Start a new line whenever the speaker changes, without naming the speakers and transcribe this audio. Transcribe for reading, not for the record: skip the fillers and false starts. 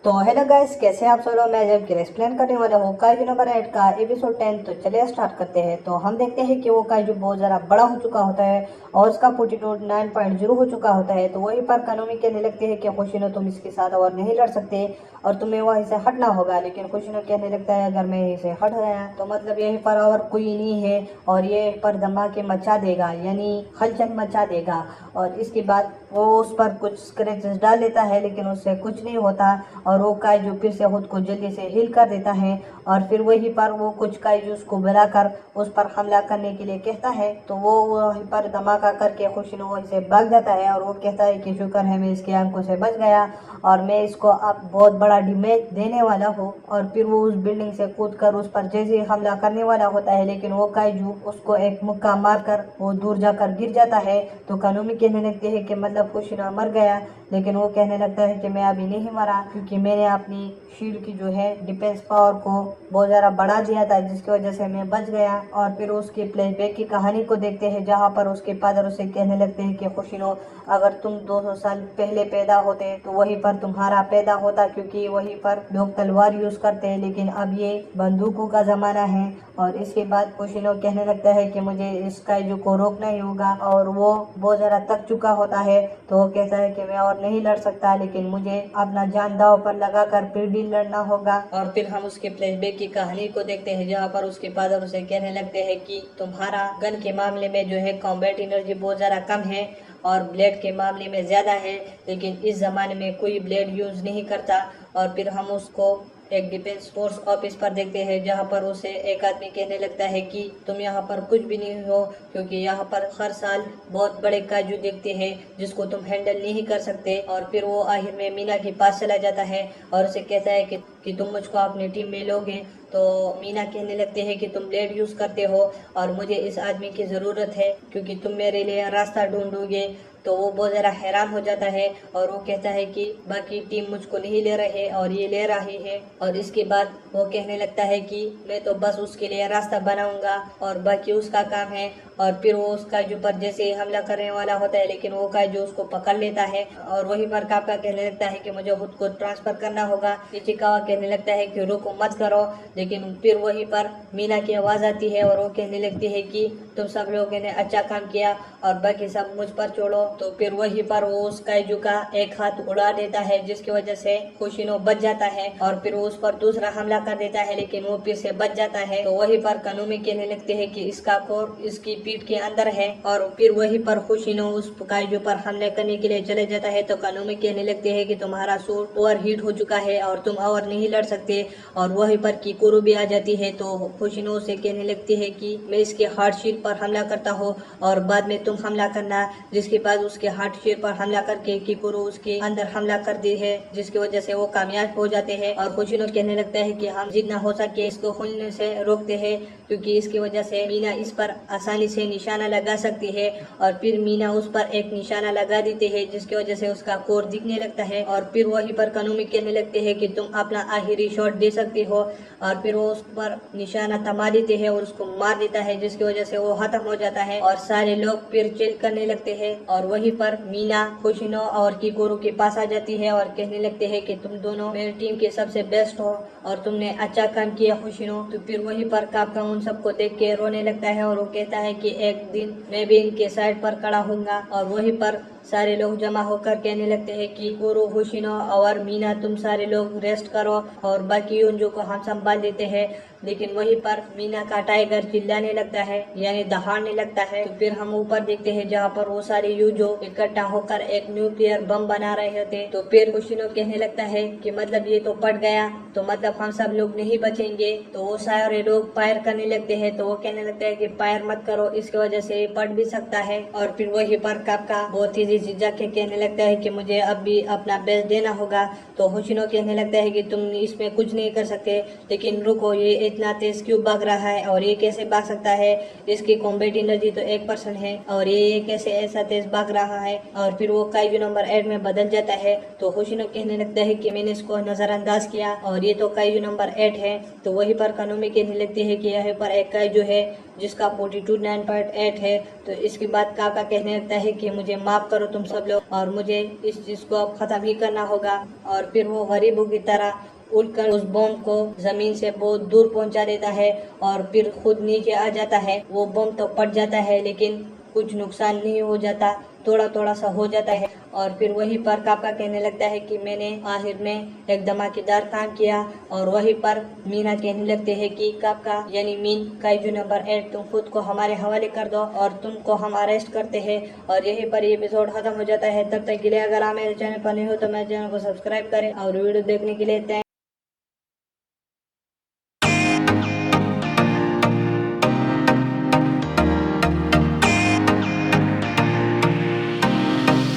तो hello guys, कैसे आप सब लोग। मैं जब कि एक्सप्लेन करने वाला हूँ काइजू नंबर 8 का एपिसोड 10। तो चलिए स्टार्ट करते हैं। तो हम देखते हैं कि वो काइजू बहुत ज़्यादा बड़ा हो चुका होता है और उसका फोर्टीट्यूड 9.0 हो चुका होता है। तो वहीं पर कानूमी कहने लगते हैं कि खुशिनो तुम इसके साथ और नहीं लड़ सकते और तुम्हें वहीं से हटना होगा। लेकिन खुशिनो कहने लगता है अगर मैं यहीं से हट गया तो मतलब यहीं पर और कोई नहीं है और ये पर धमाके मचा देगा, यानी हलचल मचा देगा। और इसके बाद वो उस पर कुछ स्क्रैचेस डाल देता है लेकिन उससे कुछ नहीं होता और वो काइजू फिर से खुद को जल्दी से हील कर देता है। और फिर वहीं पर वो कुछ काइजू को बुलाकर उस पर हमला करने के लिए कहता है। तो वो वहीं पर धमाका करके खुशिनो वहीं से भाग जाता है और वो कहता है कि शुक्र है मैं इसकी आंखों से बच गया और मैं इसको अब बहुत बड़ा डैमेज देने वाला हूँ। और फिर वो उस बिल्डिंग से कूद कर उस पर जैसे ही हमला करने वाला होता है लेकिन वो काइजू उसको एक मुक्का मारकर वो दूर जाकर गिर जाता है। तो कानूमी कहने लगते हैं कि मतलब खुशिनो मर गया, लेकिन वो कहने लगता है कि मैं अभी नहीं मरा क्योंकि मैंने अपनी शील्ड की जो है डिफेंस पावर को बहुत ज़्यादा बढ़ा दिया था जिसकी वजह से मैं बच गया। और फिर उसकी फ्लैशबैक की कहानी को देखते हैं जहाँ पर उसके फादर उसे कहने लगते हैं कि खुशिनो अगर तुम 200 साल पहले पैदा होते तो वहीं पर तुम्हारा पैदा होता क्योंकि वहीं पर लोग तलवार यूज करते हैं, लेकिन अब ये बंदूकों का जमाना है। और इसके बाद खुशिनो कहने लगता है कि मुझे इस काइजू को रोकना ही होगा और वो बहुत ज़्यादा थक चुका होता है। तो वो कहता है कि मैं और नहीं लड़ सकता लेकिन मुझे अपना जान दांव पर लगाकर फिर भी लड़ना होगा। और फिर हम उसके फ्लैशबैक की कहानी को देखते हैं जहाँ पर उसके फादर उसे कहने लगते हैं कि तुम्हारा गन के मामले में जो है कॉम्बैट एनर्जी बहुत ज़्यादा कम है और ब्लेड के मामले में ज़्यादा है, लेकिन इस ज़माने में कोई ब्लेड यूज़ नहीं करता। और फिर हम उसको एक डिफेंस फोर्स ऑफिस पर देखते हैं जहाँ पर उसे एक आदमी कहने लगता है कि तुम यहाँ पर कुछ भी नहीं हो क्योंकि यहाँ पर हर साल बहुत बड़े काजू देखते हैं जिसको तुम हैंडल नहीं कर सकते। और फिर वो आखिर में मीना के पास चला जाता है और उसे कहता है कि तुम मुझको अपनी टीम में लोगे। तो मीना कहने लगते हैं कि तुम ब्लेड यूज़ करते हो और मुझे इस आदमी की ज़रूरत है क्योंकि तुम मेरे लिए रास्ता ढूंढोगे। तो वो बहुत ज़्यादा हैरान हो जाता है और वो कहता है कि बाकी टीम मुझको नहीं ले रहे और ये ले रही है। और इसके बाद वो कहने लगता है कि मैं तो बस उसके लिए रास्ता बनाऊंगा और बाकी उसका काम है। और फिर वो उस काजू पर जैसे ही हमला करने वाला होता है लेकिन वो काजू उसको पकड़ लेता है और वहीं पर काका कहने लगता है कि मुझे खुद को ट्रांसफर करना होगा। इचिकावा कहने लगता है कि रुको मत करो, लेकिन फिर वहीं पर मीना की आवाज़ आती है और वो कहने लगती है कि तुम सब लोगों ने अच्छा काम किया और बाकी सब मुझ पर छोड़ो। तो फिर वहीं पर वो उस काइजू का एक हाथ उड़ा देता है जिसकी वजह से खुशिनो बच जाता है और फिर वो उस पर दूसरा हमला कर देता है लेकिन वो फिर से बच जाता है। तो वहीं पर कानूमी कहने लगते हैं कि इसका कोर इसकी पीठ के अंदर है। और फिर वहीं पर खुशिनो उस काइजू पर हमले करने के लिए चले जाता है। तो कानूमी कहने लगते हैं कि तुम्हारा सूट ओवर हीट हो चुका है और तुम और नहीं लड़ सकते। और वहीं पर किकुरु भी आ जाती है। तो खुशिनो से कहने लगती है कि मैं इसके हार्ट शीट पर हमला करता हूँ और बाद में तुम हमला करना। जिसके बाद उसके हार्ट शीट पर हमला करके किकुरु उसके अंदर हमला करती है जिसकी वजह से वो कामयाब हो जाते हैं। और खुशिनो कहने लगता है कि हम जितना हो सके इसको खुलने से रोकते हैं क्योंकि इसकी वजह से मीना इस पर आसानी से निशाना लगा सकती है। और फिर मीना उस पर एक निशाना लगा देते हैं जिसकी वजह से उसका कोर दिखने लगता है। और फिर वहीं पर कानूमी कहने लगते हैं कि तुम अपना आखिरी शॉट दे सकते हो। और फिर वो उस पर निशाना थमा देते हैं और उसको मार देता है जिसकी वजह से वो खत्म हो जाता है और सारे लोग फिर चिल करने लगते हैं। और वहीं पर मीना खुशिनो और किकुरु के पास आ जाती है और कहने लगते हैं कि तुम दोनों मेरी टीम के सबसे बेस्ट हो और तुमने अच्छा काम किया खुशिनो। तो फिर वहीं पर कापका उन सबको देख के रोने लगता है और वो कहता है कि एक दिन मैं भी इनके साइड पर खड़ा होऊंगा। और वहीं पर सारे लोग जमा होकर कहने लगते हैं कि कुरु, हुशिनो और मीना तुम सारे लोग रेस्ट करो और बाकी यूंजो को हम संभाल देते हैं। लेकिन वहीं पर मीना का टाइगर चिल्लाने लगता है यानी दहाड़ने लगता है। तो फिर हम ऊपर देखते हैं जहाँ पर वो सारे यूजो इकट्ठा होकर एक न्यूक्लियर बम बना रहे थे। तो फिर हुशिनो कहने लगता है कि मतलब ये तो पड़ गया तो मतलब हम सब लोग नहीं बचेंगे। तो वो सारे लोग फायर करने लगते हैं। तो वो कहने लगता है कि फायर मत करो, इसकी वजह से ये पड़ भी सकता है। और फिर वहीं पर कापका बहुत ही झिझक के कहने लगता है कि मुझे अब भी अपना बेस्ट देना होगा। तो होशिनो कहने लगता है कि तुम इसमें कुछ नहीं कर सकते, लेकिन रुको ये इतना तेज क्यों भाग रहा है और ये कैसे भाग सकता है, इसकी कॉम्बैट एनर्जी तो 1% है और ये कैसे ऐसा तेज भाग रहा है। और फिर वो काइजू नंबर 8 में बदल जाता है। तो होशिनो कहने लगता है कि मैंने इसको नजरअंदाज किया और ये तो काइजू नंबर 8 है। तो वहीं पर कानूमी कहने लगती है कि यहाँ पर एक काइजू है जिसका 42.9.8 है। तो इसके बाद काका कहने लगता है कि मुझे माफ करो तुम सब लोग और मुझे इस चीज को अब खत्म ही करना होगा। और फिर वो गरीबों की तरह उड़कर उस बम को जमीन से बहुत दूर पहुंचा देता है और फिर खुद नीचे आ जाता है। वो बम तो फट जाता है लेकिन कुछ नुकसान नहीं हो जाता, थोड़ा थोड़ा सा हो जाता है। और फिर वहीं पर काका कहने लगता है कि मैंने आखिर में एक धमाकेदार काम किया। और वहीं पर मीना कहने लगते हैं कि काका यानी मीन काइजू नंबर 8 तुम खुद को हमारे हवाले कर दो और तुमको हम अरेस्ट करते हैं। और यहीं पर ये एपिसोड खत्म हो जाता है। तब तक के लिए अगर आप मेरे चैनल पर नहीं हो तो मेरे चैनल को सब्सक्राइब करें और वीडियो देखने के लिए